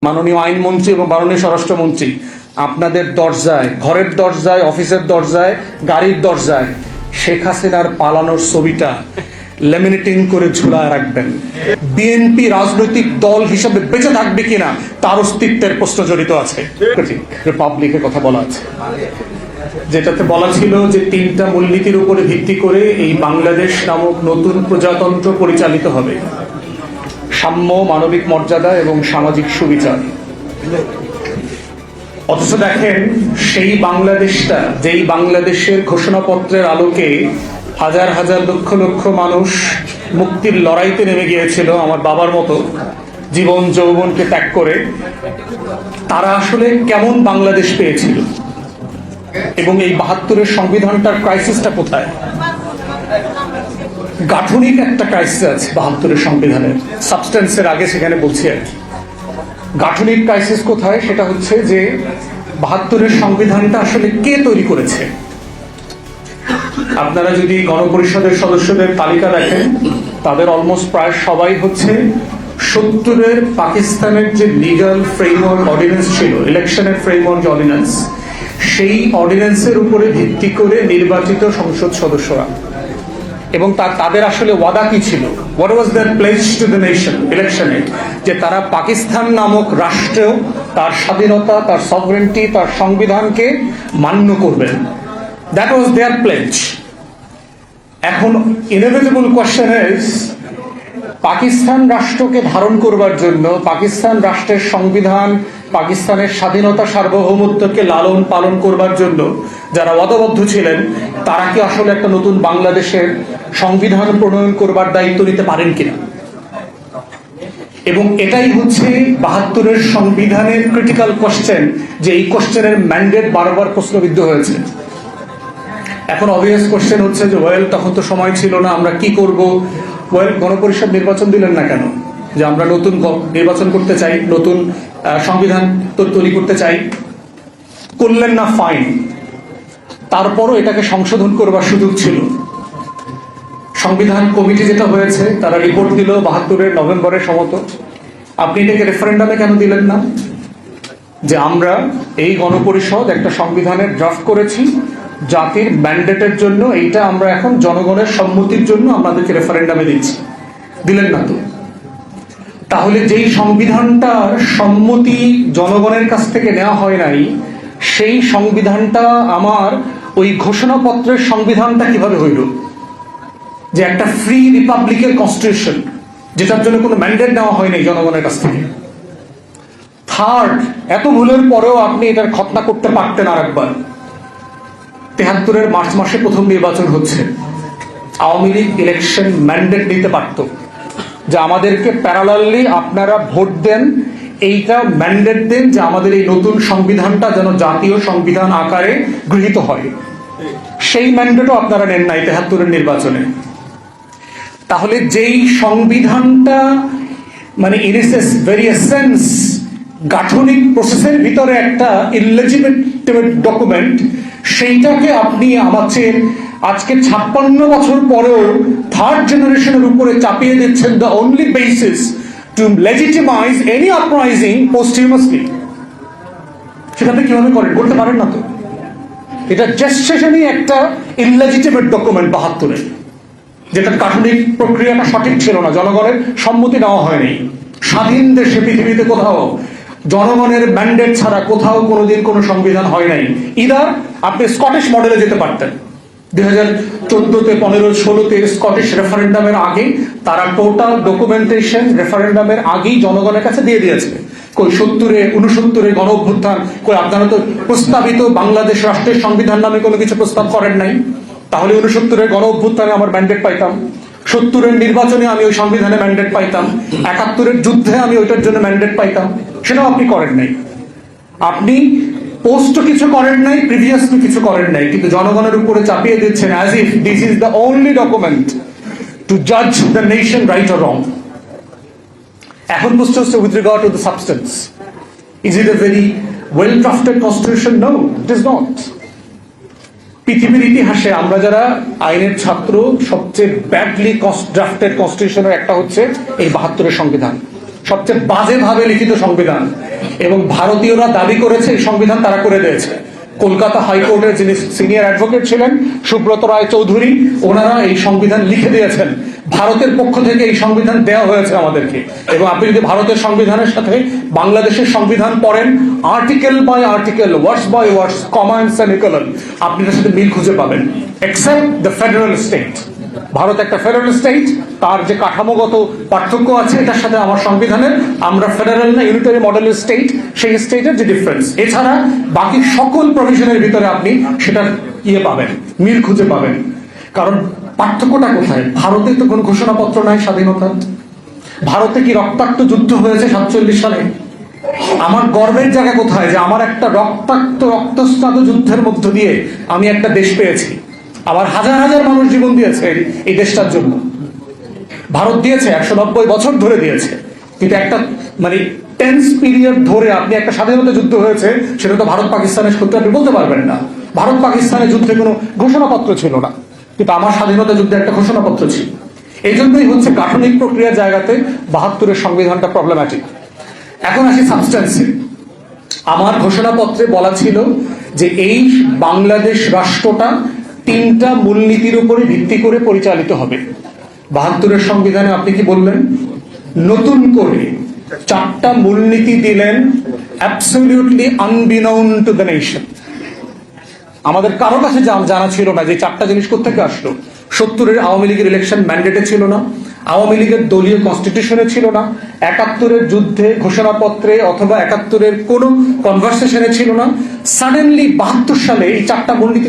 মাননীয় আইনমন্ত্রী এবং মাননীয় স্বরাষ্ট্রমন্ত্রী আপনাদের দরজায়, ঘরের দরজায়, অফিসের দরজায়, গাড়ির দরজায় শেখ হাসিনার পালানোর ছবিটা লেমিনেটিং করে ঝুলায় রাখবেন। বিএনপি রাজনৈতিক দল হিসেবে বেঁচে থাকবে কিনা তার অস্তিত্বের প্রশ্ন জড়িত আছে। রিপাবলিকের কথা বলা আছে, যেটাতে বলা ছিল যে 3টা মূলনীতির উপরে ভিত্তি করে এই বাংলাদেশ নামক নতুন প্রজাতন্ত্র পরিচালিত হবে: সাম্য, মানবিক মর্যাদা এবং সামাজিক সুবিচার। অথচ দেখেন, সেই বাংলাদেশটা, যেই বাংলাদেশের ঘোষণাপত্রের আলোকে হাজার হাজার লক্ষ লক্ষ মানুষ মুক্তির লড়াইতে নেমে গিয়েছিল আমার বাবার মতো জীবন যৌবনকে ত্যাগ করে, তারা আসলে কেমন বাংলাদেশ পেয়েছিল এবং এই 72-এর সংবিধানটার ক্রাইসিসটা কোথায়? গাঠনিক একটা ক্রাইসিস আছে 72-এর সংবিধানের, সাবস্টেন্সের আগে সেখানে বলছি আর কি। গাঠনিক ক্রাইসিস কোথায়? সেটা হচ্ছে যে 72-এর সংবিধানটা আসলে কে তৈরি করেছে। আপনারা যদি গণপরিষদের সদস্যদের তালিকা দেখেন, তাদের অলমোস্ট প্রায় সবাই হচ্ছে 70-এর পাকিস্তানের যে লিগাল ফ্রেমওয়ার্ক অর্ডিন্যান্স ছিল, ইলেকশনের ফ্রেমওয়ার্ক অর্ডিন্যান্স, সেই অর্ডিন্যান্সের উপরে ভিত্তি করে নির্বাচিত সংসদ সদস্যরা। এবং তাদের আসলে ওয়াদা কি ছিল? What was their pledge to the nation ইলেকশনে? যে তারা পাকিস্তান নামক রাষ্ট্র, তার স্বাধীনতা, তার সভরেন্টি, তার সংবিধানকে মান্য করবেন। That was their pledge. এখন ইনএভিটেবল কোয়েশ্চেন ইজ, পাকিস্তান রাষ্ট্রকে ধারণ করবার জন্য, পাকিস্তান রাষ্ট্রের সংবিধান, পাকিস্তানের স্বাধীনতা সার্বভৌমত্বকে লালন পালন করবার জন্য যারা ওয়াদাবদ্ধ ছিলেন, তারা কি আসলে একটা নতুন বাংলাদেশের সংবিধান প্রণয়ন করবার দায়িত্ব নিতে পারেন কিনা? এবং এটাই হচ্ছে 72-এর সংবিধানের ক্রিটিক্যাল কোশ্চেন, যে এই কোশ্চেনের ম্যান্ডেট বারবার প্রশ্নবিদ্ধ হয়েছে। এখন অবভিয়াস কোশ্চেন হচ্ছে যে ওয়েল, তখন তো সময় ছিল না, আমরা কি করব? ওয়েল, গণপরিষদ নির্বাচন দিলেন না কেন? যে আমরা নতুন নির্বাচন করতে চাই, নতুন সংবিধান তৈরি করতে চাই, করলেন না, ফাইন। তারপরও এটাকে সংশোধন করবার সুযোগ ছিল। সংবিধান কমিটি যেটা হয়েছে, তারা রিপোর্ট দিল 72-এর নভেম্বরের সমত। আপনি এটাকে রেফারেন্ডামে কেন দিলেন না? যে আমরা এই গণপরিষদ একটা সংবিধানের ড্রাফট করেছি জাতির ম্যান্ডেটের জন্য, এইটা আমরা এখন জনগণের সম্মতির জন্য আমাদেরকে রেফারেন্ডামে দিচ্ছি। দিলেন না তো। তাহলে যেই সংবিধানটার সম্মতি জনগণের কাছ থেকে নেওয়া হয় নাই, সেই সংবিধানটা আমার ওই ঘোষণাপত্রের সংবিধানটা কিভাবে হইল? যে একটা ফ্রি রিপাবলিকের কনস্টিটিউশন, যেটার জন্য কোনো ম্যান্ডেট নেওয়া হয় নাই জনগণের কাছ থেকে। থার্ড, এত ভুলের পরেও আপনি এটার খতনা করতে পারতেন আরেকবার। 73-এর মার্চ মাসে প্রথম নির্বাচন হচ্ছে, আওয়ামী লীগ ইলেকশন ম্যান্ডেট নিতে পারত যে আমাদেরকে প্যারালালি আপনারা ভোট দেন, এইটা ম্যান্ডেট দেন যে আমাদের এই নতুন সংবিধানটা যেন জাতীয় সংবিধান আকারে গৃহীত হয়। সেই ম্যান্ডেটও আপনারা নেন নাই 73-এর নির্বাচনে। তাহলে যেই সংবিধানটা মানে ইন ইটস ভেরি এসেন্স গাঠনিক প্রসেসের ভিতরে একটা ইললেজিটিমেট ডকুমেন্ট, সেইটাকে আপনি আমাদের আজকে 56 বছর পরেও থার্ড জেনারেশনের উপরে চাপিয়ে দিচ্ছেন the only basis to legitimise any uprising posthumously. সেটা আপনি কিভাবে করেন? করতে পারেন না তো। এটা জেস্টেশনই একটা ইললেজিটিমেট ডকুমেন্ট 72-এর, যেটা কাঠনিক প্রক্রিয়াটা সঠিক ছিল না, জনগণের সম্মতি নেওয়া হয়নি। স্বাধীন দেশে পৃথিবীতে কোথাও জনগণের ম্যান্ডেট ছাড়া কোথাও কোনোদিন কোনো সংবিধান হয় নাই। ইদার আপনি স্কটিশ মডেলে যেতে পারতেন। 2014-তে, 15-16-তে স্কটিশ রেফারেন্ডামের আগে তারা টোটাল ডকুমেন্টেশন রেফারেন্ডামের আগেই জনগণের কাছে দিয়ে দিয়েছে। কই 69-এ গণ অভ্যুত্থান, কই আপনারা তো প্রস্তাবিত বাংলাদেশ রাষ্ট্রের সংবিধান নামে কোনো কিছু প্রস্তাব করেন নাই। তাহলে 69-এর গণ অভ্যুত্থানে আমার ম্যান্ডেট পাইতাম, 70-এর নির্বাচনে আমি ওই সংবিধানে ম্যান্ডেট পাইতাম, 71-এর যুদ্ধে আমি ওইটার জন্য ম্যান্ডেট পাইতাম। সেটাও আপনি করেন নাই। আপনি পোস্টও কিছু করেন নাই, প্রিভিয়াসলি কিছু করেন নাই, কিন্তু জনগণের উপরে চাপিয়ে দিচ্ছেন as if this is the only document to জাজ the nation right or wrong. এখন প্রশ্ন হচ্ছে with regard to the substance, is it a very well drafted constitution? No, it is not. পৃথিবীর ইতিহাসে আমরা যারা আইনের ছাত্র, সবচেয়ে ব্যাডলি ড্রাফটেড কনস্টিটিউশনের একটা হচ্ছে এই 72-এর সংবিধান। সবচেয়ে বাজেভাবে লিখিত সংবিধান। এবং ভারতীয়রা দাবি করেছে এই সংবিধান তারা করে দিয়েছে। কলকাতা হাইকোর্টের যিনি সিনিয়র অ্যাডভোকেট ছিলেন সুব্রত রায় চৌধুরী, ওনারা এই সংবিধান লিখে দিয়েছেন। ভারতের পক্ষ থেকে এই সংবিধান দেওয়া হয়েছে আমাদেরকে। এবং আপনি যদি ভারতের সংবিধানের সাথে বাংলাদেশের সংবিধান পড়েন, article by article, words by words, comma and semicolon, আপনি এটার সাথে মিল খুঁজে পাবেন। Except the federal state, Bharat একটা ফেডারেল স্টেট, তার যে কাঠামোগত পার্থক্য আছে এটার সাথে আমার সংবিধানের, আমরা ফেডারেল না ইউনিটারি মডেলের স্টেট, সেই স্টেটের যে ডিফারেন্স, এছাড়া বাকি সকল প্রভিশনের ভিতরে আপনি সেটার পাবেন, মিল খুঁজে পাবেন। কারণ পার্থক্যটা কোথায়? ভারতে তো কোনো ঘোষণাপত্র নাই স্বাধীনতার। ভারতে কি রক্তাক্ত যুদ্ধ হয়েছে 47 সালে? আমার গর্বের জায়গা কোথায় যে আমার একটা রক্তস্নাত যুদ্ধের মধ্য দিয়ে আমি একটা দেশ পেয়েছি। আমার হাজার হাজার মানুষ জীবন দিয়েছে এই দেশটার জন্য। ভারত দিয়েছে 190 বছর ধরে দিয়েছে, কিন্তু একটা মানে টেন্স পিরিয়ড ধরে আপনি একটা স্বাধীনতা যুদ্ধ হয়েছে, সেটা তো ভারত পাকিস্তানের সত্যি আপনি বলতে পারবেন না। ভারত পাকিস্তানের যুদ্ধে কোনো ঘোষণাপত্র ছিল না, কিন্তু আমার স্বাধীনতা যুদ্ধে একটা ঘোষণাপত্র ছিল। এই জন্যই হচ্ছে গাঠনিক প্রক্রিয়ার জায়গাতে 72-এর সংবিধানটা প্রবলেম্যাটিক। এখন আসি সাবস্টেন্সে। আমার ঘোষণাপত্রে বলা ছিল যে এই বাংলাদেশ রাষ্ট্রটা 3টা মূলনীতির উপরে ভিত্তি করে পরিচালিত হবে। 72-এর সংবিধানে আপনি কি বললেন? নতুন করে 4টা মূলনীতি দিলেন, অ্যাবসলিউটলি আনবিনাউন টু দ্য নেশন। আমাদের কারো কাছে জানা ছিল না যে 4টা জিনিস কোত্থেকে আসলো। 70-এর আওয়ামী লীগের ইলেকশন ম্যান্ডেটে ছিল না, আওয়ামী লীগের দলীয় কনস্টিটিউশনে ছিল না, 71-এর যুদ্ধে ঘোষণাপত্রে অথবা 71-এর কোনো কনভারসেশনে ছিল না। সাডেনলি 72 সালে এই 4টা মূলনীতি